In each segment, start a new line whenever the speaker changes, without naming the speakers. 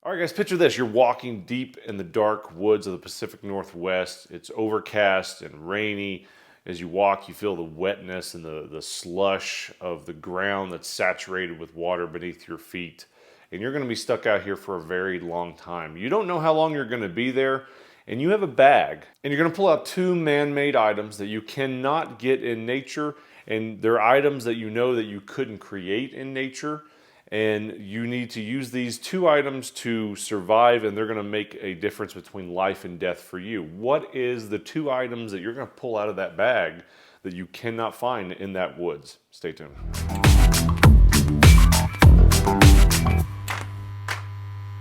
All right, guys, picture this. You're walking deep in the dark woods of the Pacific Northwest. It's overcast and rainy. As you walk, you feel the wetness and the slush of the ground that's saturated with water beneath your feet. And you're going to be stuck out here for a very long time. You don't know how long you're going to be there, and you have a bag. And you're going to pull out two man-made items that you cannot get in nature, and they're items that you know that you couldn't create in nature. And you need to use these two items to survive, and they're going to make a difference between life and death for you. What is the two items that you're going to pull out of that bag that you cannot find in that woods? Stay tuned.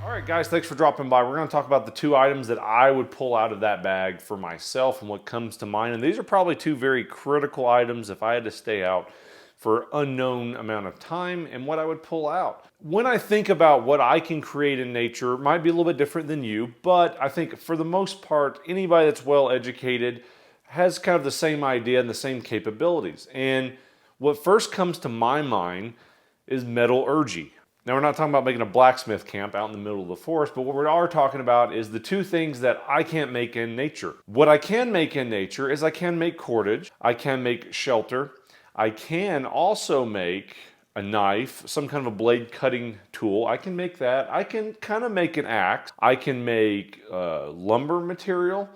All right, guys, thanks for dropping by. We're going to talk about the two items that I would pull out of that bag for myself and what comes to mind. And these are probably two very critical items if I had to stay out for unknown amount of time, and what I would pull out. When I think about what I can create in nature, it might be a little bit different than you, but I think for the most part, anybody that's well educated has kind of the same idea and the same capabilities. And what first comes to my mind is metallurgy. Now, we're not talking about making a blacksmith camp out in the middle of the forest, but what we are talking about is the two things that I can't make in nature. What I can make in nature is I can make cordage, I can make shelter, I can also make a knife, some kind of a blade cutting tool. I can make that. I can kind of make an axe. I can make lumber material,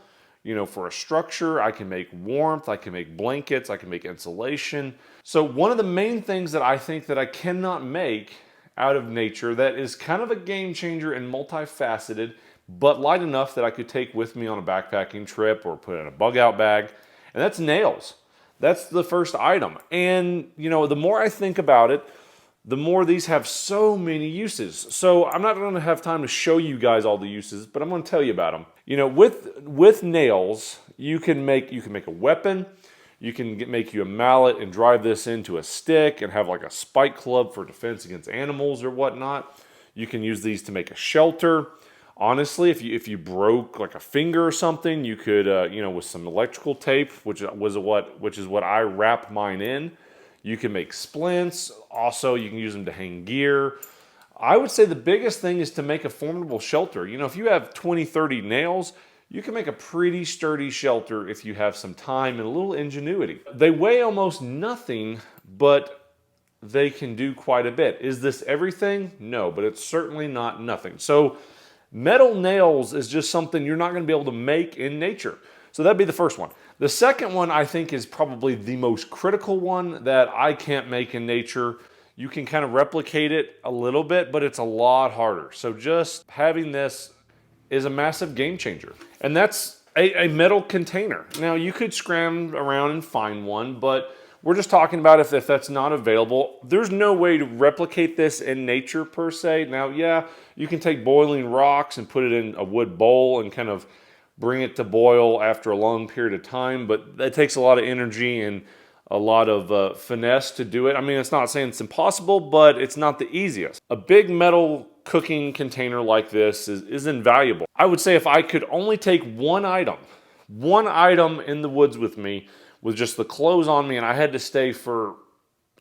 for a structure. I can make warmth. I can make blankets. I can make insulation. So one of the main things that I think that I cannot make out of nature that is kind of a game changer and multifaceted, but light enough that I could take with me on a backpacking trip or put in a bug out bag, and that's nails. That's the first item. And, the more I think about it, the more these have so many uses. So I'm not going to have time to show you guys all the uses, but I'm going to tell you about them. With nails, you can make a weapon. You can make you a mallet and drive this into a stick and have like a spike club for defense against animals or whatnot. You can use these to make a shelter. Honestly, if you broke like a finger or something, you could, with some electrical tape, which is what I wrap mine in, you can make splints. Also, you can use them to hang gear. I would say the biggest thing is to make a formidable shelter. If you have 20, 30 nails, you can make a pretty sturdy shelter if you have some time and a little ingenuity. They weigh almost nothing, but they can do quite a bit. Is this everything? No, but it's certainly not nothing. So metal nails is just something you're not going to be able to make in nature. So that'd be the first one. The second one I think is probably the most critical one that I can't make in nature. You can kind of replicate it a little bit, but it's a lot harder. So just having this is a massive game changer. And that's a metal container. Now you could scram around and find one, but we're just talking about if that's not available. There's no way to replicate this in nature per se. Now, yeah, you can take boiling rocks and put it in a wood bowl and kind of bring it to boil after a long period of time, but that takes a lot of energy and a lot of finesse to do it. I mean, it's not saying it's impossible, but it's not the easiest. A big metal cooking container like this is invaluable. I would say if I could only take one item in the woods with me, with just the clothes on me, and I had to stay for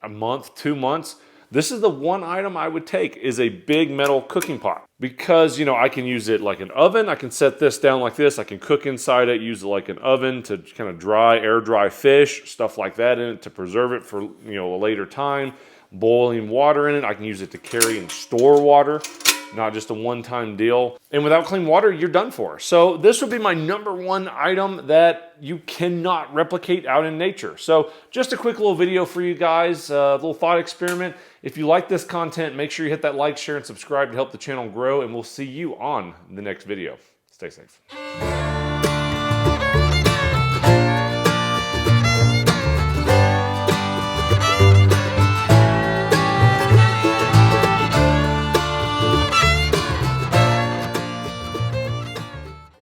a month, 2 months, this is the one item I would take, is a big metal cooking pot. Because, I can use it like an oven. I can set this down like this. I can cook inside it, use it like an oven to kind of air dry fish, stuff like that in it to preserve it for, a later time. Boiling water in it. I can use it to carry and store water, not just a one-time deal. And without clean water, you're done for. So this would be my number one item that you cannot replicate out in nature. So just a quick little video for you guys, a little thought experiment. If you like this content, make sure you hit that like, share, and subscribe to help the channel grow, and we'll see you on the next video. Stay safe.